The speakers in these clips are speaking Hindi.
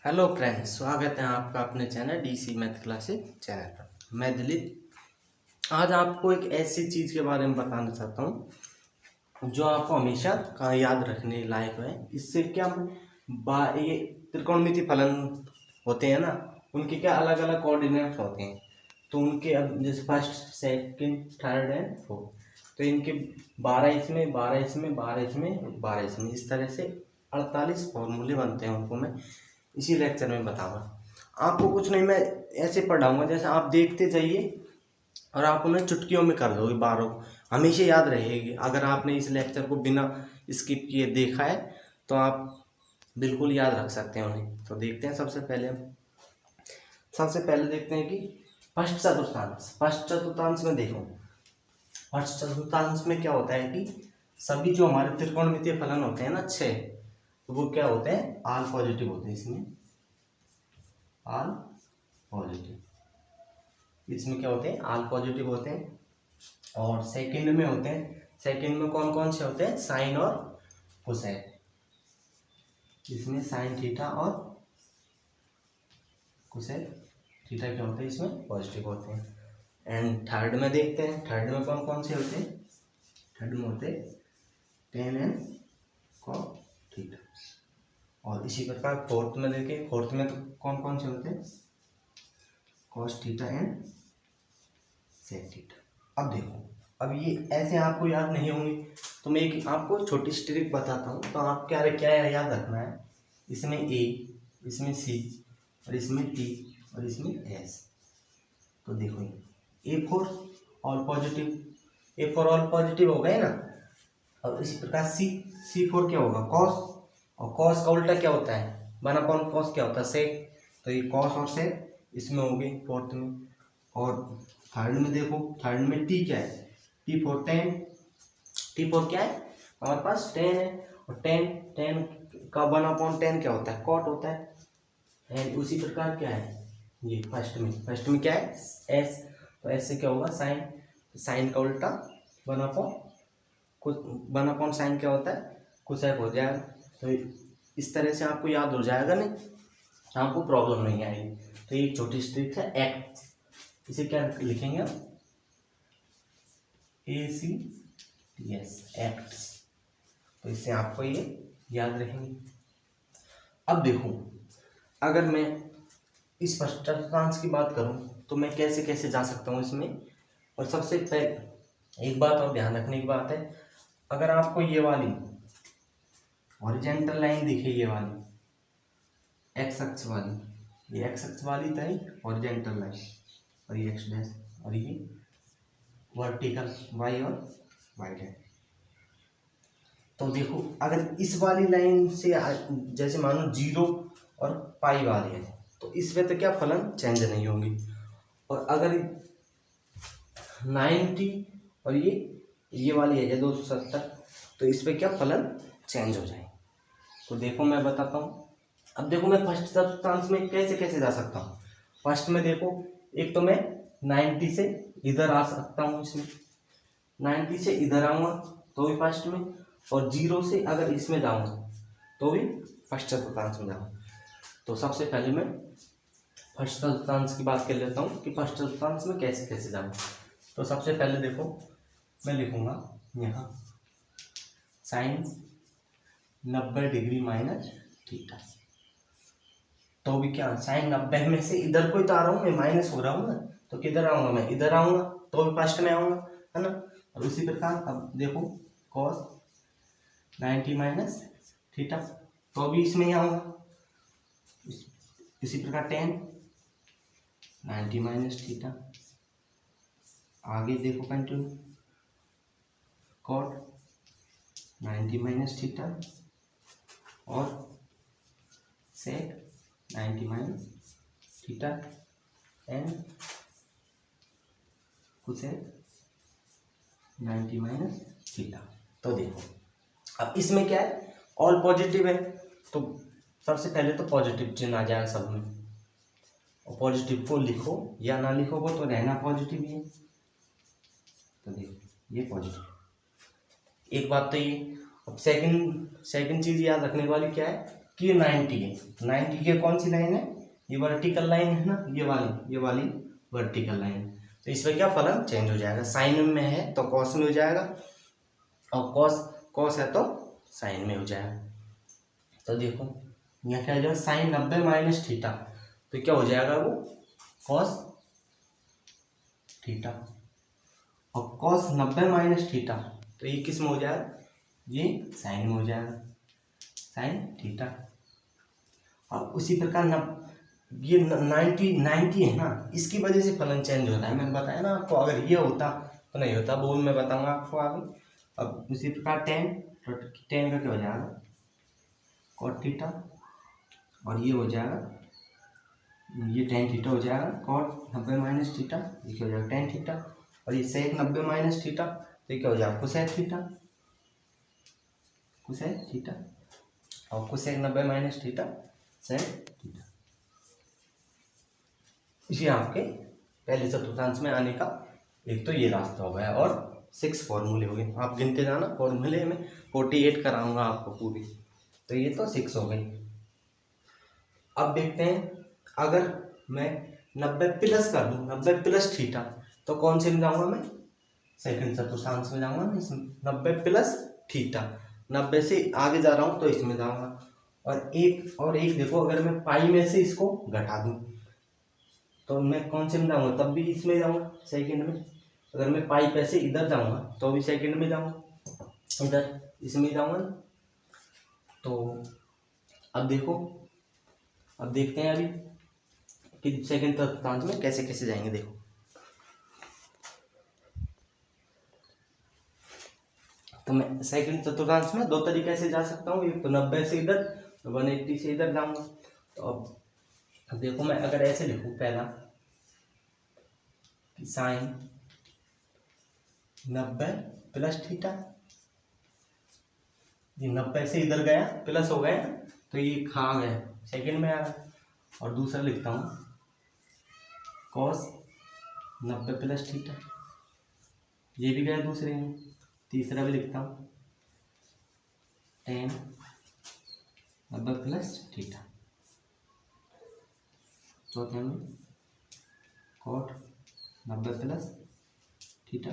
हेलो फ्रेंड्स, स्वागत है आपका अपने channel DC math classes channel पर। मैं दिलीप आज आपको एक ऐसी चीज़ के बारे में बताना चाहता हूँ जो आपको हमेशा का याद रखने लायक है। इससे क्या ये त्रिकोणमिति फलन होते हैं ना, उनके क्या अलग अलग कोऑर्डिनेट्स होते हैं। तो उनके अब जैसे first second third and fourth, तो इनके 12 इसमें 12 इसमें 12 इसमें 12 इसमें, इस तरह से 48 फॉर्मूले बनते हैं। उनको मैं इसी लेक्चर में बताऊंगा। आपको कुछ नहीं, मैं ऐसे पढ़ाऊंगा जैसे आप देखते जाइए और आप उन्हें चुटकियों में कर दोगे। बारों हमेशा याद रहेगी। अगर आपने इस लेक्चर को बिना स्किप किए देखा है तो आप बिल्कुल याद रख सकते हैं उन्हें। तो देखते हैं। सबसे पहले देखते हैं कि फर्स्ट चतुर्थांश में देखो। फर्स्ट चतुर्थांश में क्या होता है कि सभी जो हमारे त्रिकोणमितीय फलन होते हैं ना 6, तो वो क्या होते हैं, आल पॉजिटिव होते हैं। इसमें क्या होते हैं, आल पॉजिटिव होते हैं। और सेकंड में होते हैं, सेकंड में कौन कौन से होते हैं, साइन और कोसेक। इसमें साइन थीटा और कोसेक थीटा क्या होते हैं, इसमें पॉजिटिव होते हैं। एंड थर्ड में देखते हैं, थर्ड में कौन कौन से होते हैं, थर्ड में होते हैं टेन एंड कॉट थीटा। और इसी प्रकार फोर्थ में देखें, फोर्थ में तो कौन कौन से होते हैं, cos theta and sec theta. अब देखो, अब ये ऐसे आपको याद नहीं होंगे तो मैं एक आपको छोटी सी ट्रिक बताता हूँ। तो आप क्या क्या याद रखना है, इसमें ए, इसमें सी, और इसमें टी, और इसमें एस। तो देखो A for all positive, A for all positive हो गए ना। और इसी प्रकार सी फॉर क्या होगा, कॉस, और कॉस का उल्टा क्या होता है, वन अपॉन कॉस क्या होता है, सेक। तो ये कॉस और सेक इसमें हो गई फोर्थ में। और थर्ड में देखो, थर्ड में टी क्या है, T for ten. T for क्या है, हमारे पास टेन है, और टेन टेन का 1/10 क्या होता है, कॉट होता है। एंड उसी प्रकार क्या है, ये फर्स्ट में क्या है, एस। तो एस से क्या होगा, साइन। साइन का उल्टा 1/1 साइन क्या होता है, कोसेक हो जाएगा। तो इस तरह से आपको याद हो जाएगा, नहीं आपको प्रॉब्लम नहीं आएगी। तो ये छोटी स्ट्रिक है, एक्ट। इसे क्या लिखेंगे आप, ACTS, एक्ट। तो इससे आपको ये याद रहेंगे। अब देखो, अगर मैं इस फर्स्ट चतुर्थांश की बात करूं तो मैं कैसे कैसे जा सकता हूं इसमें। और सबसे पहले एक बात और ध्यान रखने की बात है, अगर आपको ये वाली हॉरिजॉन्टल लाइन दिखे, ये वाली एक्स अक्ष वाली, ये एक्स अक्ष वाली थी हॉरिजॉन्टल लाइन, और ये एक्स डैश, और ये वर्टिकल वाई और वाई डैश। तो देखो, अगर इस वाली लाइन से जैसे मानो 0 और पाई वाली है, तो इसमें तो क्या फलन चेंज नहीं होंगी। और अगर 90 और ये वाली है 270, तो इस पे क्या फलन चेंज हो जाए। तो देखो मैं बताता हूँ। अब देखो, मैं फर्स्ट चतुर्थांश में कैसे कैसे जा सकता हूँ। फर्स्ट में देखो, एक तो मैं 90 से इधर आ सकता हूँ, इसमें 90 से इधर आऊंगा तो भी फर्स्ट में, और 0 से अगर इसमें जाऊंगा तो भी फर्स्ट चतुर्थांश में जाऊंगा। तो सबसे पहले मैं फर्स्ट चतुर्थांश की बात कर लेता हूँ कि फर्स्ट चतुर्थांश में कैसे कैसे जाऊँ। तो सबसे पहले देखो, मैं लिखूंगा यहाँ साइन 90 डिग्री माइनस थीटा। तो भी क्या, साइन 90 में से इधर को तो आ रहा हूँ मैं, माइनस हो रहा हूँ ना, तो किधर आऊंगा, मैं इधर आऊंगा तो भी फर्स्ट में आऊंगा, है ना। और उसी प्रकार अब देखो, कॉस 90 माइनस थीटा, तो भी इसमें ही आऊंगा। इसी प्रकार टेन 90 माइनस थीटा, आगे देखो कंटिन्यू, कॉट 90 माइनस थीटा, और सेक 90 minus theta, and cosec 90 minus theta. तो देखो, अब इसमें क्या है, ऑल पॉजिटिव है, तो सबसे पहले तो पॉजिटिव चिन्ह आ जाएगा सब में। और पॉजिटिव को लिखो या ना लिखो, वो तो रहना पॉजिटिव ही है। तो देखो ये पॉजिटिव, एक बात तो ये। अब सेकंड चीज याद रखने वाली क्या है, कि 90 है, 90 की कौन सी लाइन है, ये वर्टिकल लाइन है ना, ये वाली वर्टिकल लाइन। तो इसमें क्या फलन चेंज हो जाएगा, साइन में है तो कॉस में हो जाएगा, और कॉस है तो साइन में हो जाएगा। तो देखो यहाँ क्या हो जाएगा, साइन 90 माइनस थीटा, तो क्या हो जाएगा वो कॉस थीटा, और कॉस 90 माइनस थीटा, तो ये किस में हो जाएगा, ये साइन में हो जाएगा, साइन थीटा। और उसी प्रकार ये 90 है ना, इसकी वजह से फलन चेंज होता है, मैंने बताया ना आपको, अगर ये होता तो नहीं होता, वो मैं बताऊंगा आपको आगे। अब उसी प्रकार टेन, तो टेन का क्या हो जाएगा कॉट थीटा, और ये हो जाएगा, ये टेन थीटा हो जाएगा कॉट 90 माइनस थीटा, ये क्या हो जाएगा टेन थीटा, और ये सेक 90 माइनस थीटा, तो ये क्या हो जाएगा कोसेक थीटा, कोसेक थीटा, और cosec 90 minus theta sec theta. ये आपके पहले चतुर्थांश में आने का एक तो ये रास्ता हो गया, और 6 फॉर्मूले हो गए, आप गिनते जाना, फॉर्मूले में 48 कराऊंगा आपको पूरी, तो ये तो 6 हो गई। अब देखते हैं, अगर मैं 90 प्लस कर दूं, 90 प्लस थीटा, तो कौन से में जाऊंगा मैं, सेकंड चतुर्थांश में जाऊंगा मैं, इसमें 90 प्लस थीटा, 90 से आगे जा रहा हूं तो इसमें जाऊंगा, और एक देखो, अगर मैं पाई में से इसको घटा दूं तो मैं कौन से में जाऊंगा, तब भी इसमें जाऊंगा सेकंड में, अगर मैं पाई पे से इधर जाऊंगा तो भी सेकंड में जाऊंगा, इधर इसमें जाऊंगा। तो अब देखो, अब देखते हैं अभी कि सेकंड चतुर्थांश में कैसे कैसे जाएंगे। देखो तो मैं सेकंड चतुर्थांश में 2 तरीके से जा सकता हूँ, एक तो 90 से इधर, 180 से इधर जाऊंगा। तो अब देखो, मैं अगर ऐसे लिखूं, पहला कि साइन 90 प्लस थीटा, ये 90 से इधर गया प्लस हो गया, तो ये खा गया सेकंड में आ रहा, और दूसरा लिखता हूँ कॉस 90 प्लस थीटा, ये भी गया दूसरे में, तीसरा भी लिखता हूँ टेन 90 प्लस थीटा, चौथे में कॉट 90 प्लस थीटा,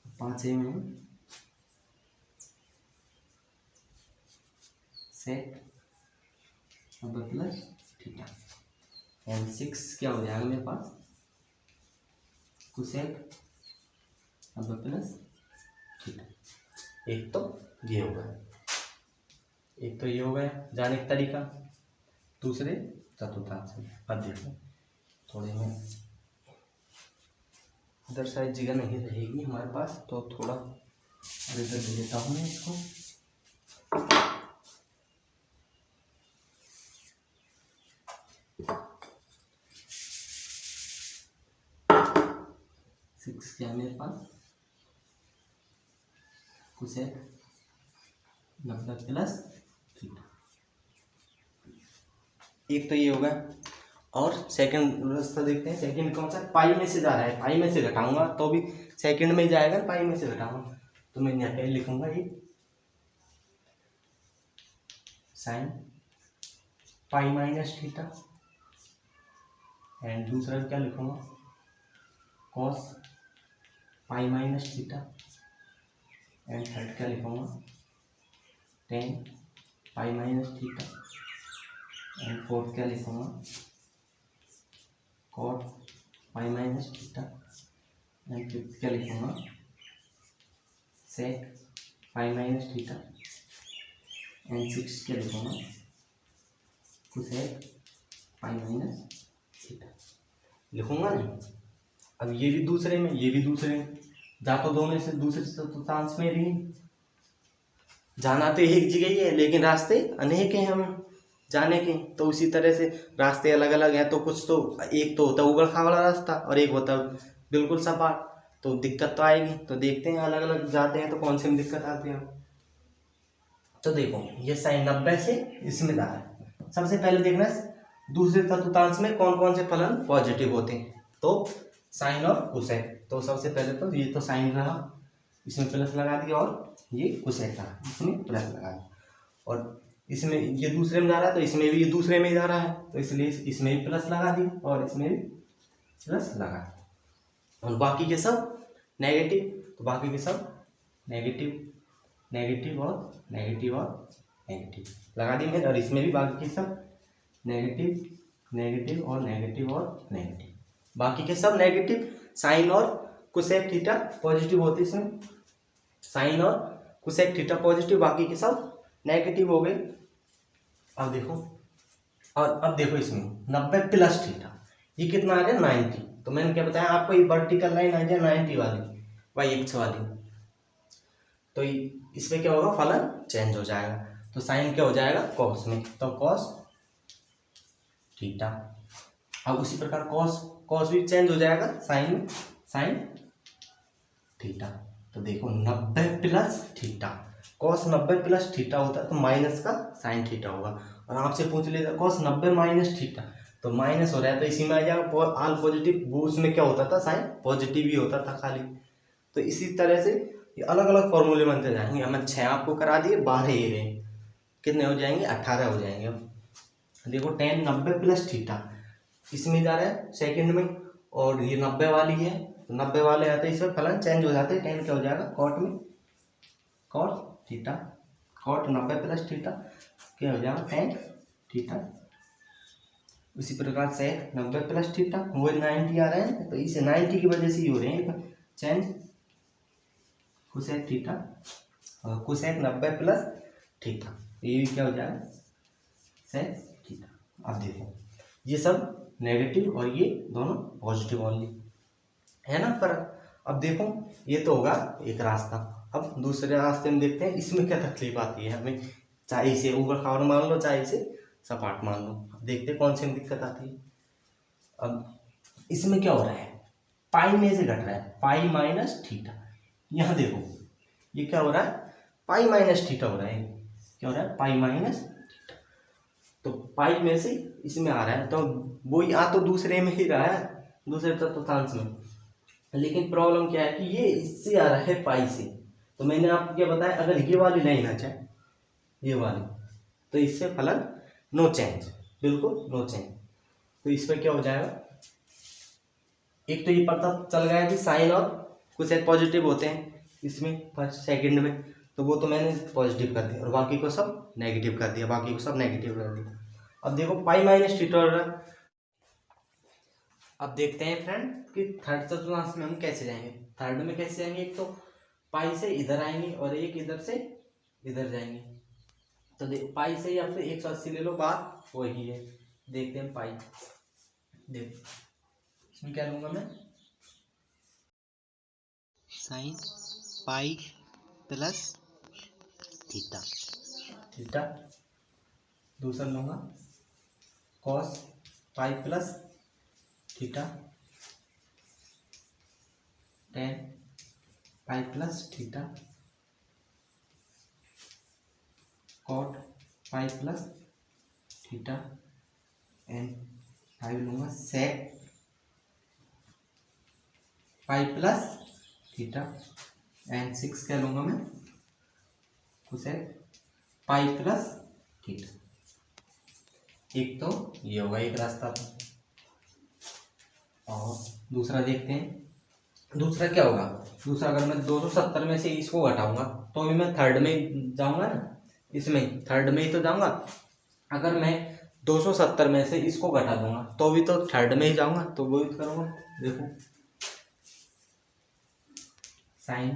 पांचवें में सेक 90 प्लस थीटा, एंड 6 क्या हो जाएगा मेरे पास, कोसेक 90 प्लस थीटा। एक तो ये हो गया, एक तो ये हो गया जाने का तरीका दूसरे चतुर्थांश में। अब देखो थोड़े में इधर साइड जगह नहीं रहेगी हमारे पास, तो थोड़ा इधर ले लेता हूँ मैं इसको। सिक्स क्या है मेरे पास, कोसेक 90 प्लस थीटा, एक तो ये होगा। और सेकंड रास्ता देखते हैं, सेकंड कौन सा, पाई में से जा रहा है, पाई में से घटाऊंगा तो भी सेकंड में ही जाएगा, पाई में से घटाऊंगा, तो मैं यहाँ पे लिखूंगा ये sine pi minus theta, and दूसरा क्या लिखूंगा cos pi minus theta, and third क्या लिखूंगा tan pi minus theta, and fourth क्या लिखूंगा cot pi minus theta, and fifth क्या लिखूंगा sec pi minus theta, and six क्या लिखूंगा कोसेक पाई माइनस थीटा। लिखूंगा नहीं, अब ये भी दूसरे में, ये भी दूसरे में, जा तो दोनों से दूसरे चतुर्थांश में भी, जाना तो एक जगह ही है लेकिन रास्ते अनेक हैं हम जाने के, तो उसी तरह से रास्ते अलग अलग हैं, तो कुछ तो एक तो होता है उबड़ खाबड़ रास्ता और एक होता है बिल्कुल सपाट, तो दिक्कत तो आएगी। तो देखते हैं अलग अलग जाते हैं तो कौन से में दिक्कत आती है। तो देखो ये साइन 90 से इसमें जा रहा है, सबसे पहले देखना है दूसरे चतुर्थांश में कौन कौन से फलन पॉजिटिव होते हैं, तो साइन और कोसेक। तो सबसे पहले तो ये तो साइन रहा, इसमें प्लस लगा दिया, और ये कोसेक रहा, इसमें प्लस लगा दिया, और इसमें ये दूसरे में जा रहा है तो इसमें भी ये दूसरे में जा रहा है, तो इसलिए इसमें भी प्लस लगा दी और इसमें भी प्लस लगा दी। और बाकी के सब नेगेटिव, तो बाकी के सब नेगेटिव नेगेटिव और नेगेटिव और नेगेटिव लगा दी मैंने। और इसमें भी बाकी के सब नेगेटिव नेगेटिव और नेगेटिव और नेगेटिव, बाकी के सब नेगेटिव। साइन और कोसेक थीटा पॉजिटिव होते इसमें, साइन और कोसेक थीटा पॉजिटिव, बाकी के सब नेगेटिव हो गए। अब देखो, और अब देखो इसमें 90 प्लस थीटा, ये कितना आ गया 90। तो मैंने क्या बताया आपको, ये वर्टिकल लाइन आ जाए 90 वाली वाई एक्स वाली, तो इसमें क्या होगा, फलन चेंज हो जाएगा। तो साइन क्या हो जाएगा कॉस में, तो कॉस थीटा। अब उसी प्रकार कॉस कॉस भी चेंज हो जाएगा साइन में, साइन थीटा। तो देखो 90 plus theta, cos 90 plus theta होता है तो माइनस का साइन थीटा होगा। और आपसे पूछ लेता कॉस 90 माइनस थीटा, तो माइनस हो रहा है तो इसी में आ जाएगा आल पॉजिटिव, वो उसमें क्या होता था साइन पॉजिटिव ही होता था खाली। तो इसी तरह से ये अलग अलग फॉर्मूले बनते जाएंगे। हमने 6 आपको करा दिए, 12 ये रहे, कितने हो जाएंगे 18 हो जाएंगे। अब देखो tan 90 प्लस थीटा इसमें जा रहा है सेकंड में, और ये 90 वाली है, 90 वाले आते हैं इसमें फलन चेंज हो जाते हैं, tan क्या हो जाएगा कॉट में, cot theta, cot 90 plus theta क्या हो जाएगा tan थीटा। उसी प्रकार से 90 प्लस थीटा वो 90 आ रहे हैं, तो इसे 90 की वजह से ही हो रहे हैं चेंज कोसेक थीटा, और कोसेक 90 प्लस थीटा, ये भी क्या हो जाएगा सेक थीटा। अब देखो ये सब नेगेटिव और ये दोनों पॉजिटिव ओनली है ना पर। अब देखो ये तो होगा एक रास्ता, अब दूसरे रास्ते में देखते हैं इसमें क्या तकलीफ आती है हमें, चाहे इसे ऊबड़ खाबड़ मान लो चाहे इसे सपाट मान लो। अब देखते हैं कौन सी में दिक्कत आती है। अब इसमें क्या हो रहा है, पाई में से घट रहा है, पाई माइनस थीटा। यहाँ देखो ये क्या हो रहा है, पाई माइनस थीटा हो रहा है, क्या हो रहा है पाई माइनस थीटा। तो पाई में से इसमें आ रहा है, तो वो आ तो दूसरे में ही रहा है, दूसरे चतुर्थांश में, लेकिन प्रॉब्लम क्या है कि ये इससे आ रहा है पाई से। तो मैंने आपको क्या बताया, अगर ये वाली लाइन आ जाए ये वाली, तो इससे फलन नो चेंज, बिल्कुल नो चेंज। तो इसमें क्या हो जाएगा, एक तो ये पता चल गया कि साइन और कोसेक पॉजिटिव होते हैं इसमें फर्स्ट सेकंड में, तो वो तो मैंने पॉजिटिव कर दिया, और बाकी को सब नेगेटिव कर दिया, बाकी को सब नेगेटिव कर दिया। अब देखो पाई माइनस थीटा हो रहा है। अब देखते हैं फ्रेंड कि थर्ड चतुर्थांश में हम कैसे जाएंगे। थर्ड में कैसे जाएंगे, एक तो पाई से इधर आएंगे और एक इधर से इधर जाएंगे। तो पाई से या फिर 180 ले लो, बात वही है। देखते हैं पाई, देख इसमें क्या लूंगा मैं, sine pi plus theta, theta दूसरा लूंगा cos pi plus theta, tan pi plus theta, cot pi plus theta, and 5 लूंगा sec pi plus theta, and 6 क्या लूंगा मैं कोसेक पाई प्लस थीटा। एक तो ये होगा एक रास्ता तो, और दूसरा देखते हैं दूसरा क्या होगा। दूसरा अगर मैं 270 में से इसको घटाऊंगा तो भी मैं थर्ड में जाऊंगा ना, इसमें थर्ड में ही तो जाऊंगा। अगर मैं 270 में से इसको घटा दूंगा तो भी तो थर्ड में ही जाऊंगा, तो वो भी करूंगा। देखो साइन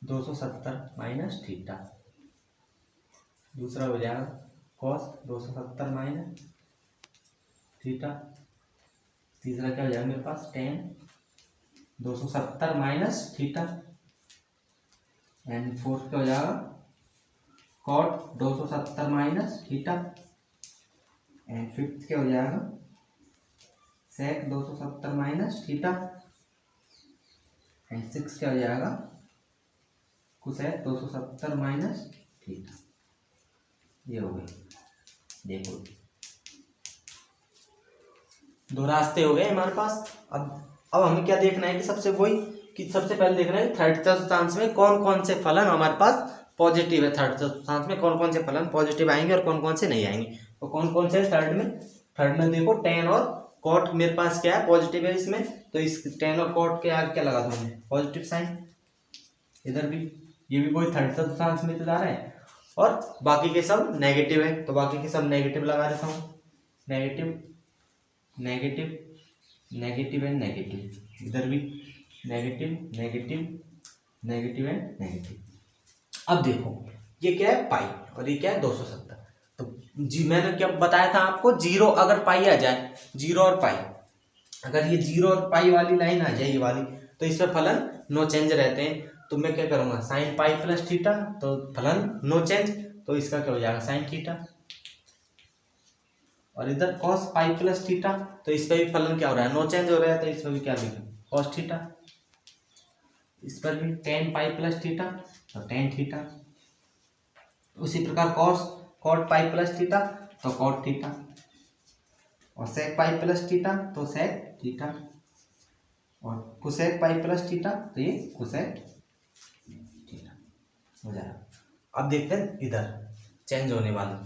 270 माइनस थीटा, दूसरा हो जाएगा कॉस 270 माइनस थीटा, तीसरा क्या हो जाएगा मेरे पास tan 270 minus theta, and fourth क्या हो जाएगा cot 270 minus theta, and fifth क्या हो जाएगा sec 270 minus theta, and six क्या हो जाएगा कोसेक 270 माइनस थीटा। ये हो गए, देखो दो रास्ते हो गए हमारे पास। अब हमें क्या देखना है कि सबसे वही कि सबसे पहले देखना है थर्ड चतुर्थांश में कौन कौन से फलन हमारे पास पॉजिटिव है। थर्ड चतुर्थांश में कौन कौन से फलन पॉजिटिव आएंगे और कौन कौन से नहीं आएंगे, तो कौन कौन से थर्ड में देखो टेन और कॉट मेरे पास क्या है, पॉजिटिव है इसमें, तो इस टेन और कॉट के आगे क्या लगा दूं मैं, पॉजिटिव साइन। इधर भी ये भी कोई थर्ड चतुर्थांश में जा रहा है और बाकी के सब नेगेटिव है, तो बाकी के सब नेगेटिव लगा देता हूँ, negative negative negative and negative, इधर भी negative negative negative and negative. अब देखो ये क्या है पाई और ये क्या है 270, तो जी मैंने क्या बताया था आपको, जीरो अगर पाई आ जाए, जीरो और पाई, अगर ये जीरो और पाई वाली लाइन आ जाए ये वाली, तो इसमें फलन नो चेंज रहते हैं। तो मैं क्या करूंगा साइन पाई प्लस थीटा, तो फलन नो चेंज, तो इसका क्या हो जाएगा साइन थीटा। और इधर कॉस पाई प्लस थीटा, तो इसका भी फलन क्या हो रहा है नो चेंज हो रहा है, तो इसमें भी क्या लिखा कॉस थीटा। इस पर भी टेन पाई प्लस थीटा, तो टेन थीटा। उसी प्रकार cos cot pi plus theta, तो कॉट थीटा। और सेक पाई प्लस थीटा, तो सेक थीटा। और कुसेक पाई प्लस थीटा, तो ये कुसेक थीटा हो जाएगा। अब देखते हैं इधर चेंज होने वाला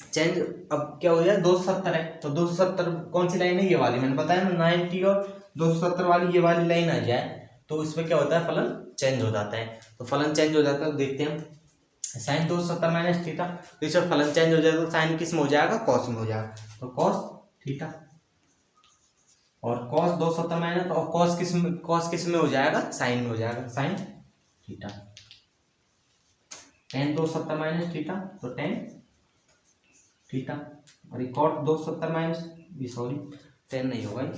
चेंज, अब क्या हो जाए 270 है, तो 270 कौन सी लाइन है, ये वाली मैंने बताया ना 90 और 270 वाली, ये वाली लाइन आ जाए तो इसमें क्या होता है फलन चेंज हो जाता है। तो फलन चेंज हो जाता है, तो देखते हैं साइन 270 माइनस थीटा, तो इसमें फलन चेंज हो जाएगा, तो साइन किस में हो जाएगा कॉस में हो जाएगा, तो कॉस थीटा। और कॉस 270 माइनस, और कॉस किस में हो जाएगा साइन में हो जाएगा, sine theta. Ten 270 minus theta, तो टेन थीटा। और कॉट 270 माइनस, सॉरी टेन नहीं होगा,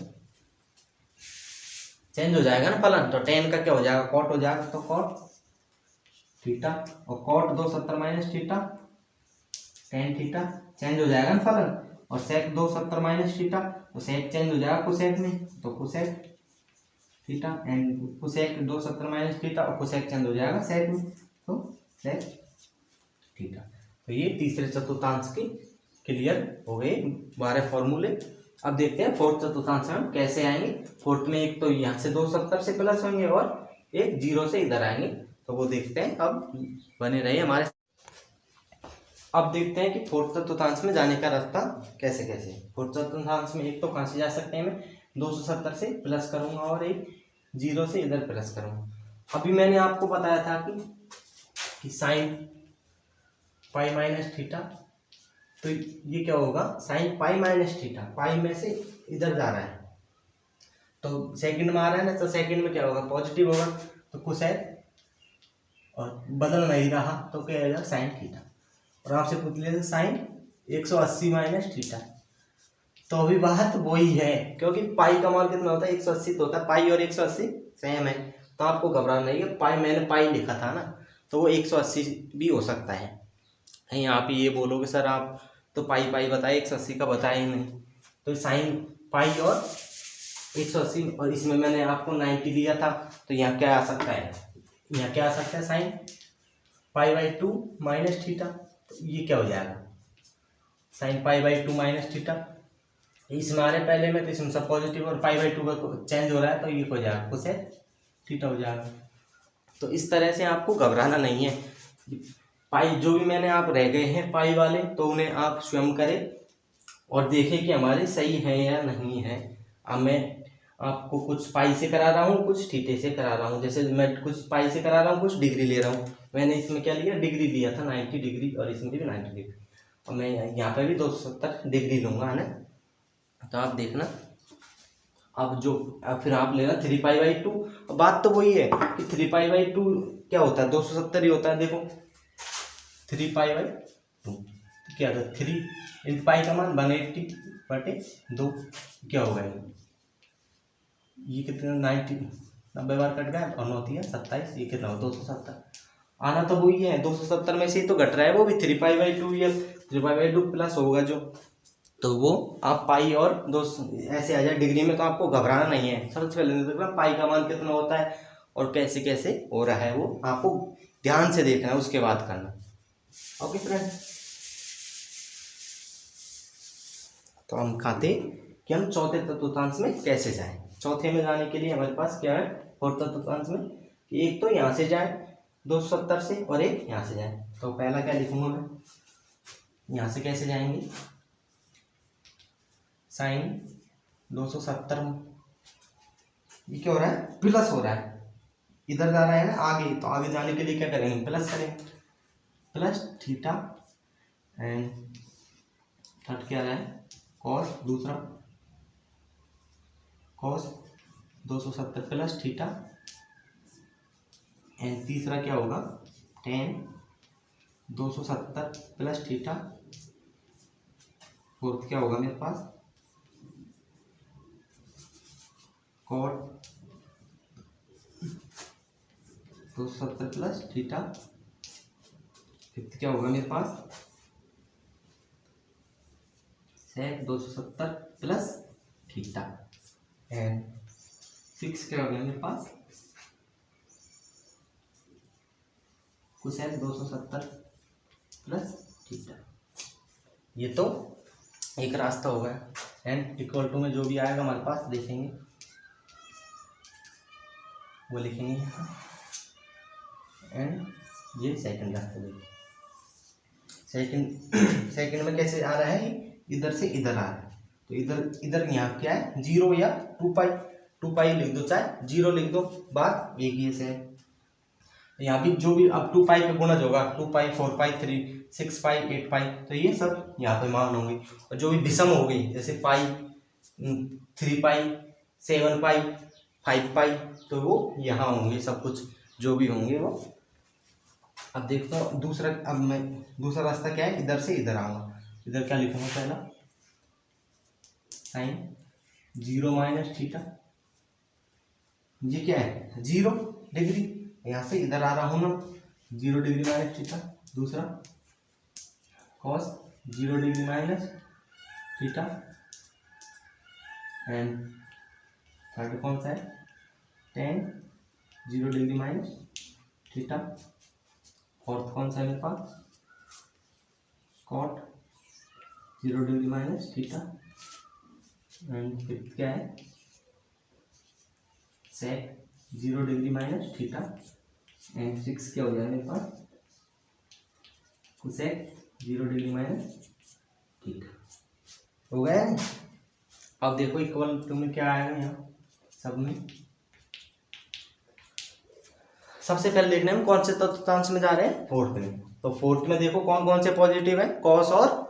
चेंज हो जाएगा ना फलन, तो टेन का क्या हो जाएगा कॉट हो जाएगा, तो कॉट थीटा। और cot 270 minus theta, tan theta, change हो जाएगा ना फलन। और सेक 270 माइनस थीटा, तो सेक चेंज हो जाएगा कुसेक में, तो cosec theta. And cosec 270 minus theta, और कुसेक चेंज हो जाएगा सेक में, तो सेक थीटा। तो ये तीसरे चतुर्थांश की क्लियर हो गए 12 फॉर्मूले। अब देखते हैं फोर्थ चतुर्थांश में कैसे आएंगे। फोर्थ में एक तो यहाँ से 270 से प्लस होंगे और एक जीरो से इधर आएंगे, तो वो देखते हैं। अब बने रहे हमारे। अब देखते हैं कि फोर्थ चतुर्थांश में जाने का रास्ता कैसे कैसे। फोर्थ चतुर्थांश में एक तो कहाँ से जा सकते हैं, मैं 270 से प्लस करूंगा और एक जीरो से इधर प्लस करूंगा। अभी मैंने आपको बताया था कि साइन पाई माइनस थीटा, तो ये क्या होगा साइन पाई माइनस थीटा, पाई में से इधर जा रहा है तो सेकंड में आ रहा है ना, तो सेकंड में क्या होगा पॉजिटिव होगा, तो कोसेक और बदल नहीं रहा तो क्या आएगा साइन थीटा। और आपसे पूछ लिया साइन 180 माइनस थीटा, तो अभी बात वही है, क्योंकि पाई का मान कितना होता है 180 तो होता है, पाई और 180 सेम है, तो आपको घबराना नहीं है। पाई मैंने पाई लिखा था ना, तो वो 180 भी हो सकता है। नहीं आप ये बोलोगे सर आप तो पाई पाई बताए 180 का बताया ही नहीं, तो साइन पाई और 180, और इसमें मैंने आपको 90 दिया था, तो यहाँ क्या आ सकता है, यहाँ क्या आ सकता है sine pi by 2 minus theta, तो ये क्या हो जाएगा sine pi by 2 minus theta. इसमें आ रहे पहले में, तो इसमें सब पॉजिटिव और पाई बाई 2 का चेंज हो रहा है, तो ये हो जाएगा कोसेक थीटा हो जाएगा। तो इस तरह से आपको घबराना नहीं है। पाई जो भी मैंने आप रह गए हैं पाई वाले, तो उन्हें आप स्वयं करें और देखें कि हमारे सही है या नहीं है। अब मैं आपको कुछ पाई से करा रहा हूँ, कुछ थीटे से करा रहा हूँ। जैसे मैं कुछ पाई से करा रहा हूँ, कुछ डिग्री ले रहा हूँ। मैंने इसमें क्या लिया डिग्री लिया था 90 डिग्री, और इसमें भी 90 डिग्री, और मैं यहाँ पे भी 270 डिग्री लूँगा, है ना। तो आप देखना अब फिर आप लेना 3 पाई बाई 2। बात तो वही है कि 3 पाई बाई 2 क्या होता है 270 ही होता है। देखो 3 पाई बाई 2 क्या होता है 3 इन पाई का मान 180/2 क्या होगा ये कितना 90 बार कट गया और 9 है 27, ये कितना हो 270। आना तो वही है 270 में से ही तो घट रहा है, वो भी 3 पाई बाई 2 या 3 पाई बाई 2 प्लस होगा जो, तो वो आप पाई और दो ऐसे आ जाए डिग्री में, तो आपको घबराना नहीं है। सबसे पहले देखना पाई का मान कितना होता है और कैसे कैसे हो रहा है, वो आपको ध्यान से देखना है, उसके बाद करना। ओके फ्रेंड, तो हम खाते कि हम चौथे चतुर्थांश में कैसे जाएं। चौथे में जाने के लिए हमारे पास क्या है फोर्थ चतुर्थांश में, कि एक तो यहाँ से जाए 270 से और एक यहाँ से जाए। तो पहला क्या लिखूंगा मैं, यहाँ से कैसे जाएंगे, साइन 270 में ये क्या हो रहा है, प्लस हो रहा है, इधर जा रहा है ना आगे, तो आगे जाने के लिए क्या करेंगे, प्लस करेंगे, प्लस थीटा एंड थर्ड क्या रहा है, कॉस, दूसरा कॉस 270 प्लस थीटा एंड तीसरा क्या होगा, टेन 270 प्लस थीटा, फोर्थ क्या होगा मेरे पास, कॉट 270 प्लस थीटा, फिफ्थ क्या होगा मेरे पास, सेक 270 प्लस थीटा एंड सिक्स क्या हो गया मेरे पास, कोसेक 270 प्लस थीटा। ये तो एक रास्ता हो गया एंड इक्वल टू में जो भी आएगा हमारे पास देखेंगे वो लिखेंगे यहाँ एंड ये सेकंड रास्ता देखिए, सेकंड में कैसे आ रहा है, इधर से इधर आ रहा है, तो इधर यहाँ क्या है, 0 या 2 पाई लिख दो, चाहे 0 लिख दो, बात एक ही से है। यहाँ भी जो भी अब 2 पाई पे गुणज होगा, 2 पाई 4 पाई 3 6 पाई 8 पाई, तो ये सब यहाँ पे मान होंगे, और जो भी विषम हो गई जैसे पाई 3 पाई 7 पाई 5 पाई, तो वो यहाँ होंगे, सब कुछ जो भी होंगे वो। अब देखता हूँ दूसरा, अब मैं दूसरा रास्ता क्या है, इधर से इधर आऊँगा, इधर क्या लिखूंगा, पहला साइन 0 माइनस थीटा, ये क्या है 0 डिग्री, यहाँ से इधर आ रहा हूँ ना, 0 डिग्री माइनस थीटा, दूसरा cos 0 degree minus theta and third कौन सा है, tan 0 degree minus theta, fourth कौन सा है मेरे पास, cot 0 degree minus theta and fifth क्या है, sec 0 degree minus theta and six क्या हो जाएगा मेरे पास, कोसेक 0 डिग्री माइनस थीटा। हो गया है। अब देखो इक्वल टू में क्या आएगा, यहाँ सब में सबसे पहले देखना है कौन से तत्वांश में जा रहे हैं, फोर्थ में। तो फोर्थ में देखो कौन कौन से पॉजिटिव है, कॉस और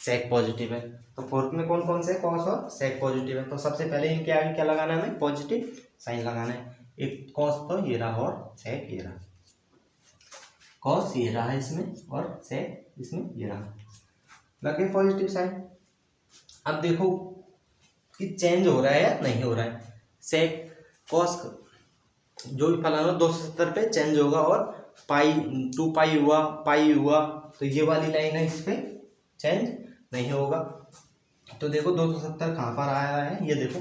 सेक पॉजिटिव है। तो फोर्थ में कौन कौन से कॉस और सेक पॉजिटिव है, तो सबसे पहले इनके आगे क्या लगाना है, हमें पॉजिटिव साइन लगाना है। एक कॉस तो ये रहा और सेक ये रहा, कॉस ये रहा इसमें और सेक इसमें ये रहा, लगे पॉजिटिव साइन। अब देखो कि चेंज हो रहा है या नहीं हो रहा है, सेक कॉस जो भी फलन हो 270 पे चेंज होगा, और पाई 2 पाई हुआ पाई हुआ, तो ये वाली लाइन है इस पे चेंज नहीं होगा। तो देखो 270 कहाँ पर आ रहा है, ये देखो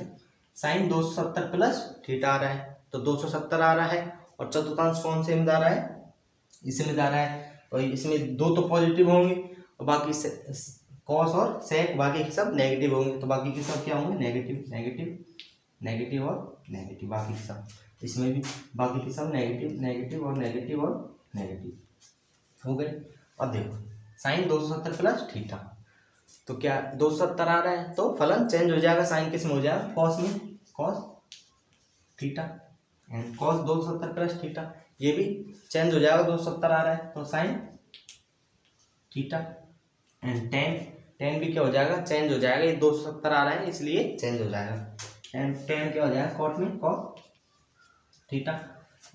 साइन 270 प्लस थीटा आ रहा है, तो 270 आ रहा है, और चतुर्थांश कौन से में जा रहा है, इसमें जा रहा है, और इसमें दो तो पॉजिटिव होंगे और बाकी कॉस और सेक बाकी के सब नेगेटिव होंगे, तो बाकी के सब क्या होंगे, नेगेटिव नेगेटिव नेगेटिव और नेगेटिव, बाकी के सब इसमें भी बाकी के सब नेगेटिव नेगेटिव और नेगेटिव और नेगेटिव हो गए। अब देखो साइन 270 प्लस थीटा, तो क्या 270 आ रहा है, तो फलन चेंज हो जाएगा, साइन किस में हो जाएगा, कॉस में, cos theta and cos 270 plus theta, ये भी चेंज हो जाएगा, 270 आ रहा है तो साइन थीटा एंड टेन भी क्या हो जाएगा, चेंज हो जाएगा, ये 270 आ रहा है इसलिए चेंज हो जाएगा एंड टेन क्या हो जाएगा, कॉट में कॉट थीटा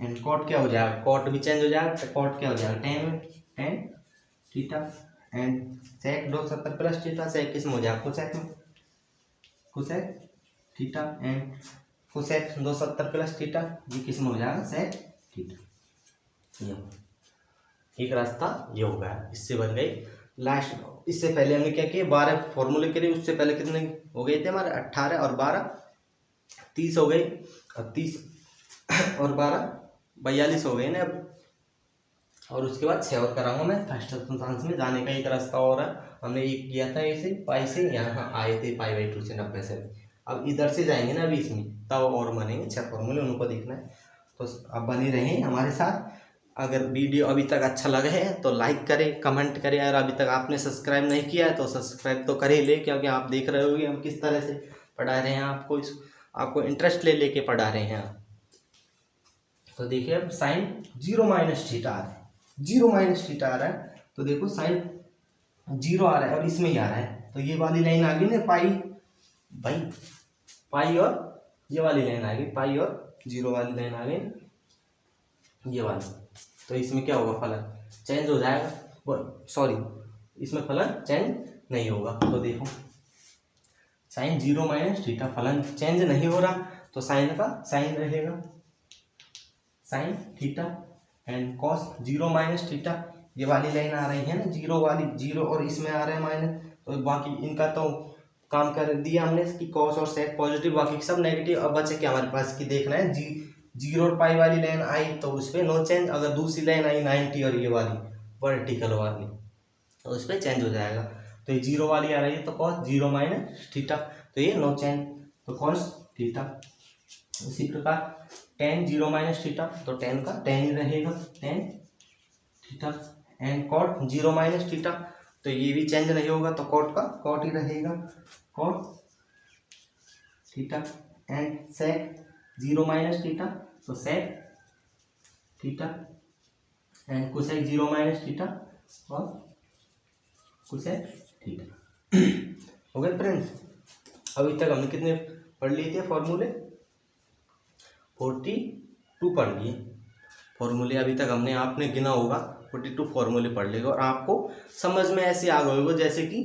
एंड कॉट क्या हो जाएगा, कॉट भी चेंज हो जाएगा, तो कॉट क्या हो जाएगा, टेन में tan theta and sec 270 plus theta, sec किस में हो जाएगा, कोसेक में cosec theta and cosec 270 plus theta, ये किस में हो जाएगा, सेक थीटा। एक रास्ता ये हो गया, इससे बन गई लास्ट। इससे पहले हमने क्या किया, 12 फॉर्मूले के लिए, उससे पहले कितने हो गए थे हमारे, 18 और 12 30 हो गई, और 30 और 12 42 हो गए ना अब। और उसके बाद 6 और कराऊंगा मैं फर्स्ट चतुर्थांश में जाने का, एक रास्ता और है, हमने एक किया था ऐसे पाई से यहाँ आए थे पाई/2 से 90 से, अब इधर से जाएंगे ना अभी इसमें, तब और बनेंगे 6 फॉर्मूले, उनको देखना है, तो अब बने रहें हमारे साथ। अगर वीडियो अभी तक अच्छा लगे है तो लाइक करें, कमेंट करें। अगर अभी तक आपने सब्सक्राइब नहीं किया है तो सब्सक्राइब तो कर ही ले, क्योंकि आप देख रहे होंगे हम किस तरह से पढ़ा रहे हैं आपको, आपको इंटरेस्ट ले लेके पढ़ा रहे हैं। तो देखिए अब साइन 0 माइनस थीटा आ रहा है, 0 माइनस थीटा आ रहा है, तो देखो साइन 0 आ रहा है और इसमें ही आ रहा है, तो ये वाली लाइन आ गई ना पाई भाई, पाई और ये वाली लाइन आ गई, पाई और 0 वाली लाइन आ गई ये वाली। तो इसमें क्या होगा, फलन चेंज हो जाएगा, सॉरी इसमें फलन चेंज नहीं होगा। तो देखो साइन 0 माइनस थीटा, फलन चेंज नहीं हो रहा तो साइन का साइन रहेगा sign theta, and cos 0 minus theta, ये वाली लाइन आ रही है ना 0 वाली, 0 और इसमें आ रहा है माइनस, तो बाकी इनका तो काम कर दिया हमने कि कॉस और सेक पॉजिटिव, बाकी सब नेगेटिव। अब बचे क्या हमारे पास की देखना है, 0 और पाई वाली लाइन आई तो उस पर नो चेंज, अगर दूसरी लाइन आई 90 और ये वाली वर्टिकल वाली तो उस पर चेंज हो जाएगा। तो ये 0 वाली आ रही है तो कॉस 0 माइनस थीटा, तो ये नो चेंज, तो कॉस थीटा। उसी प्रकार टेन 0 माइनस थीटा, तो टेन का टेन ही रहेगा, tan theta, and cot 0 minus theta, तो ये भी चेंज नहीं होगा तो कॉट का कॉट ही रहेगा, cot theta, and sec 0 minus theta, तो sec theta, and cosec 0 minus theta और कोसेक थीटा। हो गए फ्रेंड्स, अभी तक हमने कितने पढ़ लिए थे फॉर्मूले, 42 पढ़ लिए फॉर्मूले। अभी तक हमने, आपने गिना होगा 42 फॉर्मूले पढ़ लेगा और आपको समझ में ऐसे आ गए होगा जैसे कि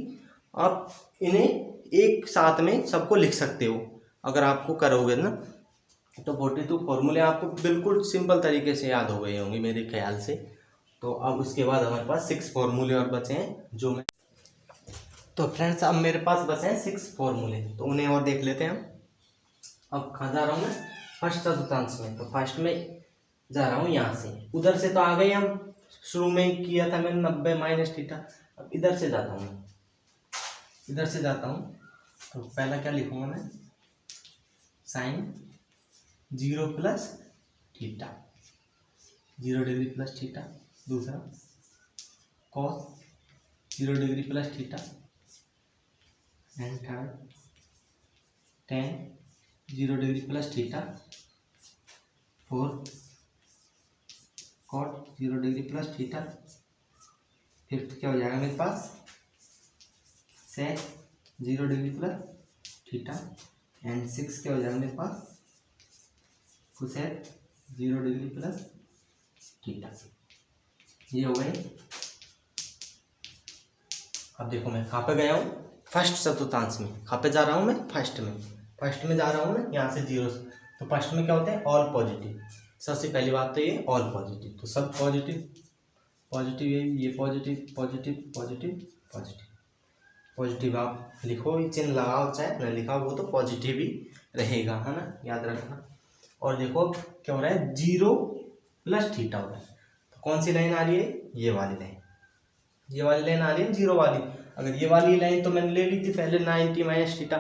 आप इन्हें एक साथ में सबको लिख सकते हो। अगर आपको करोगे ना तो 42 फॉर्मूले आपको बिल्कुल सिंपल तरीके से याद हो गए होंगे मेरे ख्याल से। तो अब उसके बाद हमारे पास 6 फॉर्मूले और बचे हैं जो मैं, तो फ्रेंड्स अब मेरे पास बचे हैं 6 फॉर्मूले, तो उन्हें और देख लेते हैं हम। अब कहाँ जा रहा हूँ मैं, फर्स्ट चतुर्थांश में, तो फर्स्ट में जा रहा हूँ यहाँ से, उधर से तो आ गए हम, शुरू में किया था मैंने 90 माइनस थीटा। अब इधर से जाता हूँ, इधर से जाता हूँ, तो पहला क्या लिखूंगा मैं, sine 0 plus theta, 0 degree plus theta. दूसरा cos 0 degree plus theta, and third tan 0 degree plus theta. Fourth cot 0 degree plus theta. Fifth क्या हो जाएगा मेरे पास, sec 0 degree plus theta, and six क्या हो जाएगा मेरे पास, कोसेक 0 डिग्री प्लस थीटा। ये हो गए। अब देखो मैं कहाँ पे गया हूँ, फर्स्ट चतुर्थांश में। कहाँ पे जा रहा हूँ मैं, फर्स्ट में, फर्स्ट में जा रहा हूँ मैं यहाँ से 0 से। तो फर्स्ट में क्या होते हैं, ऑल पॉजिटिव। सबसे पहली बात तो ये ऑल पॉजिटिव, तो सब पॉजिटिव, पॉजिटिव ये positive positive positive positive positive. आप लिखो, चिन्ह लगाओ चाहे न लिखाओ, वो तो पॉजिटिव ही रहेगा, है ना, याद रखना। और देखो क्या हो रहा है, 0 प्लस थीटा हो रहा है, तो कौन सी लाइन आ रही है, ये वाली लाइन, ये वाली लाइन आ रही है 0 वाली। अगर ये वाली लाइन तो मैंने ले ली थी पहले 90 माइनस थीटा,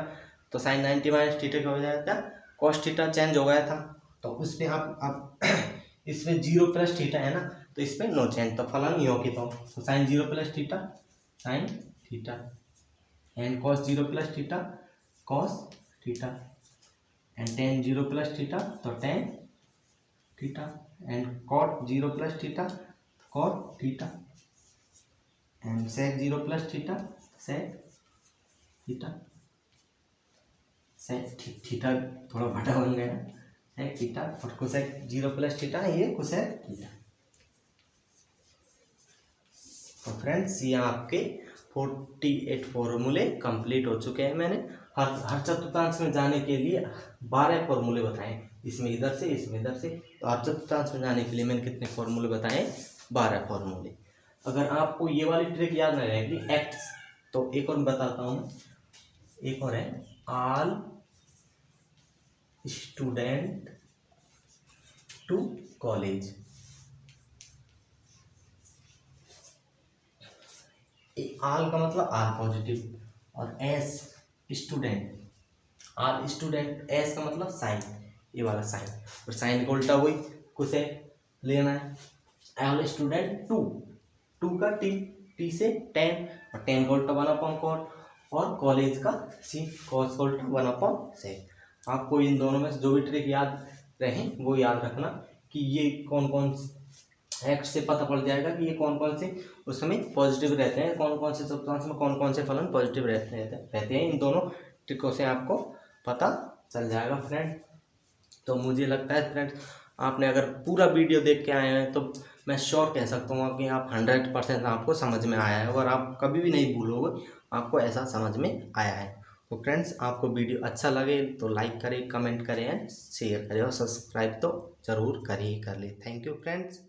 तो साइन 90 माइनस थीटा क्या हो जाएगा, कॉस थीटा चेंज हो गया था, तो उसमें आप इसमें 0 प्लस थीटा है ना, तो इसमें नो चेंज, तो फलन यो की तो sine 0 plus theta sine theta, and cos 0 plus theta cos theta, and tan 0 plus theta तो tan theta, and cot 0 plus theta cot theta, and sec 0 plus theta sec theta, sec theta थोड़ा बड़ा बन गया, सेक थीटा, और कोसेक 0 प्लस थीटा ये कोसेक थीटा। तो फ्रेंड्स ये आपके 48 फॉर्मूले कंप्लीट हो चुके हैं। मैंने हर चतुर्थांश में जाने के लिए 12 फॉर्मूले बताए, इसमें इधर से इसमें इधर से, तो हर चतुर्थांश में जाने के लिए मैंने कितने फॉर्मूले बताए, 12 फॉर्मूले। अगर आपको ये वाली ट्रिक याद नहीं रहेगी एक्ट्स, तो एक और बताता हूँ, एक और है, ऑल स्टूडेंट टू कॉलेज। आल का मतलब आल पॉजिटिव, और एस स्टूडेंट, आल स्टूडेंट, एस का मतलब साइन, ये वाला साइन, और साइन का उल्टा वही कोसेक लेना है, आई वाला स्टूडेंट 2, 2 का टी से 10, और 10 का उल्टा 1/4, और कॉलेज का सी, कॉस का उल्टा 1/6। आपको इन दोनों में से जो भी ट्रिक याद रहे वो याद रखना कि ये कौन कौन एक्ट से पता पड़ जाएगा कि ये कौन कौन से उस समय पॉजिटिव रहते हैं, कौन कौन से सब्सटेंस में कौन कौन से फलन पॉजिटिव रहते हैं। इन दोनों ट्रिकों से आपको पता चल जाएगा फ्रेंड। तो मुझे लगता है फ्रेंड आपने अगर पूरा वीडियो देख के आए हैं तो मैं श्योर कह सकता हूँ कि आप 100% आपको समझ में आया है, और आप कभी भी नहीं भूलोगे, आपको ऐसा समझ में आया है। तो फ्रेंड्स आपको वीडियो अच्छा लगे तो लाइक करें, कमेंट करें, शेयर करें, और सब्सक्राइब तो ज़रूर कर ले। Thank you friends.